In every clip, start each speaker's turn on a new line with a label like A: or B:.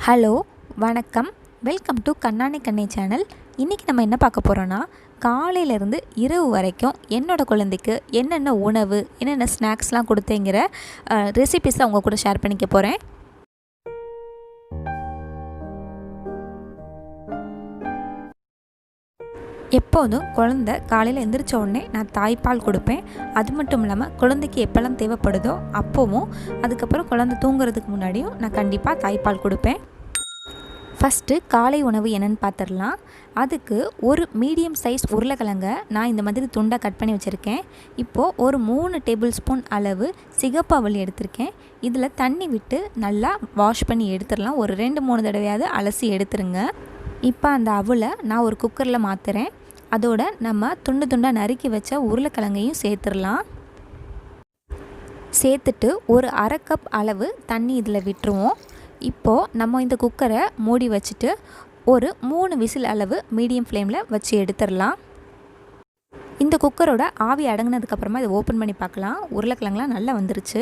A: Hello, வணக்கம். Welcome to கண்ணானி கண்ணே channel. இன்றைக்கி நம்ம என்ன பார்க்க போகிறோன்னா, காலையிலேருந்து இரவு வரைக்கும் என்னோடய குழந்தைக்கு என்னென்ன உணவு, என்னென்ன ஸ்நாக்ஸ்லாம் கொடுத்தேங்கிற ரெசிபிஸை அவங்க கூட ஷேர் பண்ணிக்க போகிறேன். எப்போதும் குழந்தை காலையில் எந்திரிச்ச உடனே நான் தாய்ப்பால் கொடுப்பேன். அது மட்டும் இல்லாமல் குழந்தைக்கு எப்போல்லாம் தேவைப்படுதோ அப்போவும், அதுக்கப்புறம் குழந்தை தூங்குறதுக்கு முன்னாடியும் நான் கண்டிப்பாக தாய்ப்பால் கொடுப்பேன். ஃபஸ்ட்டு காலை உணவு என்னென்னு பார்த்துடலாம். அதுக்கு ஒரு மீடியம் சைஸ் உருளைக்கிழங்கை நான் இந்த மாதிரி துண்டாக கட் பண்ணி வச்சுருக்கேன். இப்போது ஒரு 3 டேபிள் ஸ்பூன் அளவு சிகப்பு அவல் எடுத்திருக்கேன். இதில் தண்ணி விட்டு நல்லா வாஷ் பண்ணி எடுத்துடலாம். ஒரு 2-3 தடவையாவது அலசி எடுத்துருங்க. இப்போ அந்த அவலை நான் ஒரு குக்கரில் மாற்றுறேன். அதோட நம்ம துண்டாக நறுக்கி வச்ச உருளைக்கிழங்கையும் சேர்த்துடலாம். சேர்த்துட்டு ஒரு 1/2 கப் அளவு தண்ணி இதில் விட்டுருவோம். இப்போது நம்ம இந்த குக்கரை மூடி வச்சுட்டு ஒரு 3 விசில் அளவு மீடியம் ஃப்ளேமில் வச்சு எடுத்துடலாம். இந்த குக்கரோட ஆவி அடங்கினதுக்கப்புறமா இதை ஓப்பன் பண்ணி பார்க்கலாம். உருளைக்கிழங்குலாம் நல்லா வந்துருச்சு.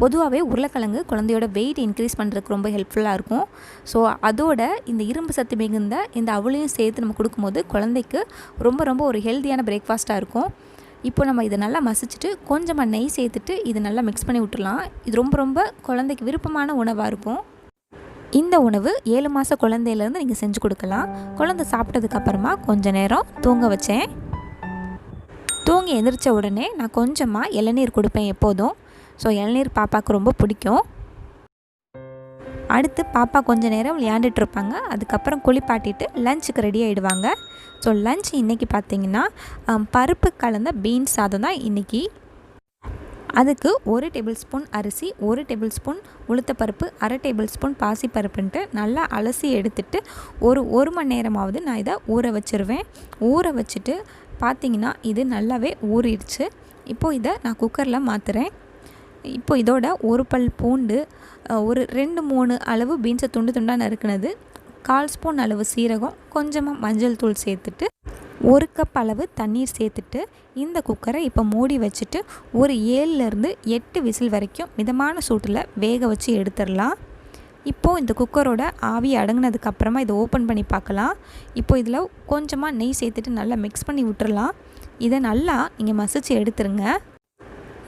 A: பொதுவாகவே உருளைக்கிழங்கு குழந்தையோட வெயிட் இன்க்ரீஸ் பண்ணுறதுக்கு ரொம்ப ஹெல்ப்ஃபுல்லாக இருக்கும். ஸோ அதோட இந்த இரும்பு சத்து மிகுந்த இந்த அவளையும் சேர்த்து நம்ம கொடுக்கும்போது குழந்தைக்கு ரொம்ப ஒரு ஹெல்த்தியான பிரேக்ஃபாஸ்ட்டாக இருக்கும். இப்போ நம்ம இதை நல்லா மசிச்சுட்டு கொஞ்சமாக நெய் சேர்த்துட்டு இதை நல்லா மிக்ஸ் பண்ணி விட்டுடலாம். இது ரொம்ப குழந்தைக்கு விருப்பமான உணவாக இருக்கும். இந்த உணவு 7 மாத குழந்தையிலேருந்து நீங்கள் செஞ்சு கொடுக்கலாம். குழந்தை சாப்பிட்டதுக்கப்புறமா கொஞ்சம் நேரம் தூங்க வச்சேன். தூங்கி எந்திரிச்ச உடனே நான் கொஞ்சமாக இளநீர் கொடுப்பேன் எப்போதும். ஸோ இளநீர் பாப்பாவுக்கு ரொம்ப பிடிக்கும். அடுத்து பாப்பா கொஞ்சம் நேரம் விளையாண்டுட்ருப்பாங்க. அதுக்கப்புறம் குளிப்பாட்டிட்டு லஞ்சுக்கு ரெடி ஆகிடுவாங்க. ஸோ லஞ்ச் இன்றைக்கி பார்த்திங்கன்னா பருப்பு கலந்த பீன்ஸ் சாதம் தான் இன்றைக்கி. அதுக்கு 1 டேபிள் ஸ்பூன் அரிசி, 1 டேபிள் ஸ்பூன் உளுத்தப்பருப்பு, 1/2 டேபிள் ஸ்பூன் பாசிப்பருப்புன்ட்டு நல்லா அலசி எடுத்துட்டு ஒரு மணி நேரமாவது நான் இதை ஊற வச்சுருவேன். ஊற வச்சுட்டு பார்த்திங்கன்னா இது நல்லாவே ஊறிடுச்சு. இப்போது இதை நான் குக்கரில் மாற்றுறேன். இப்போ இதோட ஒரு பல் பூண்டு, ஒரு 2-3 அளவு பீன்ஸை துண்டாக நறுக்குனது, 1/4 ஸ்பூன் அளவு சீரகம், கொஞ்சமாக மஞ்சள் தூள் சேர்த்துட்டு 1 கப் அளவு தண்ணீர் சேர்த்துட்டு இந்த குக்கரை இப்போ மூடி வச்சுட்டு ஒரு 7-8 விசில் வரைக்கும் மிதமான சூட்டில் வேக வச்சு எடுத்துடலாம். இப்போது இந்த குக்கரோட ஆவி அடங்கினதுக்கப்புறமா இதை ஓப்பன் பண்ணி பார்க்கலாம். இப்போ இதில் கொஞ்சமாக நெய் சேர்த்துட்டு நல்லா மிக்ஸ் பண்ணி விட்டுறலாம். இதை நல்லா நீங்கள் மசிச்சு எடுத்துருங்க.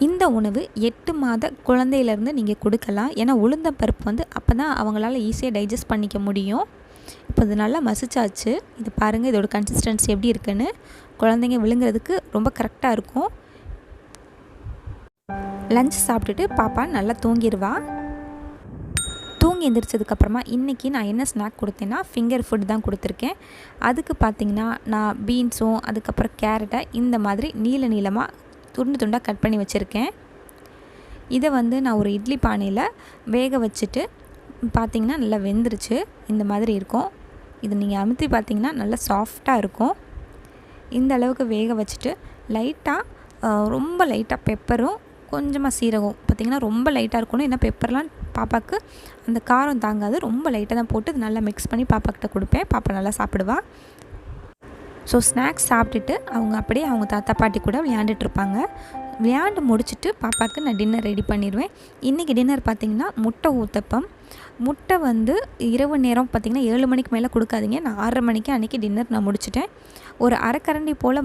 A: இந்த உணவு 8 மாத குழந்தையிலேருந்து நீங்கள் கொடுக்கலாம். ஏன்னா உளுந்தம்பருப்பு வந்து அப்போ தான் அவங்களால ஈஸியாக டைஜஸ்ட் பண்ணிக்க முடியும். இப்போ இது நல்லா மசிச்சாச்சு. இது பாருங்கள் இதோட கன்சிஸ்டன்சி எப்படி இருக்குன்னு. குழந்தைங்க விழுங்குறதுக்கு ரொம்ப கரெக்டாக இருக்கும். லஞ்ச் சாப்பிட்டுட்டு பாப்பா நல்லா தூங்கிடுவா. தூங்கி எந்திரிச்சதுக்கப்புறமா இன்றைக்கி நான் என்ன ஸ்நாக் கொடுத்தேன்னா ஃபிங்கர் ஃபுட் தான் கொடுத்துருக்கேன். அதுக்கு பார்த்திங்கன்னா நான் பீன்ஸும் அதுக்கப்புறம் கேரட்டை இந்த மாதிரி நீளமாக துண்டாக கட் பண்ணி வச்சுருக்கேன். இதை வந்து நான் ஒரு இட்லி பானையில் வேக வச்சுட்டு பார்த்திங்கன்னா நல்லா வெந்துருச்சு. இந்த மாதிரி இருக்கும். இது நீங்கள் அமுத்தி பார்த்திங்கன்னா நல்லா சாஃப்டாக இருக்கும். இந்த அளவுக்கு வேக வச்சுட்டு ரொம்ப லைட்டாக பெப்பரும் கொஞ்சமாக சீரகம் பார்த்திங்கன்னா ரொம்ப லைட்டாக இருக்கணும். ஏன்னா பெப்பர்லாம் பாப்பாவுக்கு அந்த காரம் தாங்காது. ரொம்ப லைட்டாக தான் போட்டு இது நல்லா மிக்ஸ் பண்ணி பாப்பாக்கிட்ட கொடுப்பேன். பாப்பா நல்லா சாப்பிடுவா. ஸோ ஸ்நாக்ஸ் சாப்பிட்டுட்டு அவங்க அப்படியே அவங்க தாத்தா பாட்டி கூட விளையாண்டுட்ருப்பாங்க. விளையாண்டு முடிச்சுட்டு பாப்பாவுக்கு நான் டின்னர் ரெடி பண்ணிடுவேன். இன்றைக்கி டின்னர் பார்த்திங்கன்னா முட்டை ஊத்தப்பம். முட்டை வந்து இரவு நேரம் பார்த்திங்கன்னா 7 மணிக்கு மேலே கொடுக்காதீங்க. நான் 6:30 மணிக்கு அன்றைக்கி டின்னர் நான் முடிச்சிட்டேன். ஒரு 1/2 கரண்டி போல்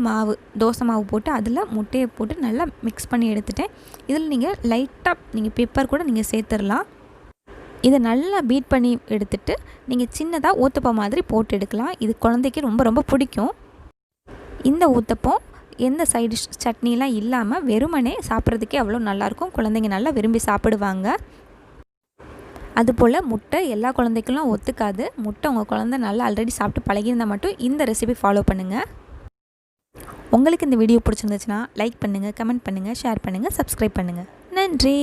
A: தோசை மாவு போட்டு அதில் முட்டையை போட்டு நல்லா மிக்ஸ் பண்ணி எடுத்துட்டேன். இதில் நீங்கள் லைட்டாக பெப்பர் கூட நீங்கள் சேர்த்துடலாம். இதை நல்லா பீட் பண்ணி எடுத்துகிட்டு நீங்கள் சின்னதாக ஊத்தப்பம் மாதிரி போட்டு எடுக்கலாம். இது குழந்தைக்கு ரொம்ப பிடிக்கும். இந்த ஊத்தப்பம் எந்த சைடு சட்னிலாம் இல்லாமல் வெறுமனே சாப்பிட்றதுக்கே அவ்வளோ நல்லாயிருக்கும். குழந்தைங்க நல்லா விரும்பி சாப்பிடுவாங்க. அதுபோல் முட்டை எல்லா குழந்தைக்கெல்லாம் ஒத்துக்காது. முட்டை உங்கள் குழந்தை நல்லா ஆல்ரெடி சாப்பிட்டு பழகியிருந்தால் மட்டும் இந்த ரெசிபி ஃபாலோ பண்ணுங்கள். உங்களுக்கு இந்த வீடியோ பிடிச்சிருந்துச்சுன்னா லைக் பண்ணுங்கள், கமெண்ட் பண்ணுங்கள், ஷேர் பண்ணுங்கள், சப்ஸ்கிரைப் பண்ணுங்கள். நன்றி.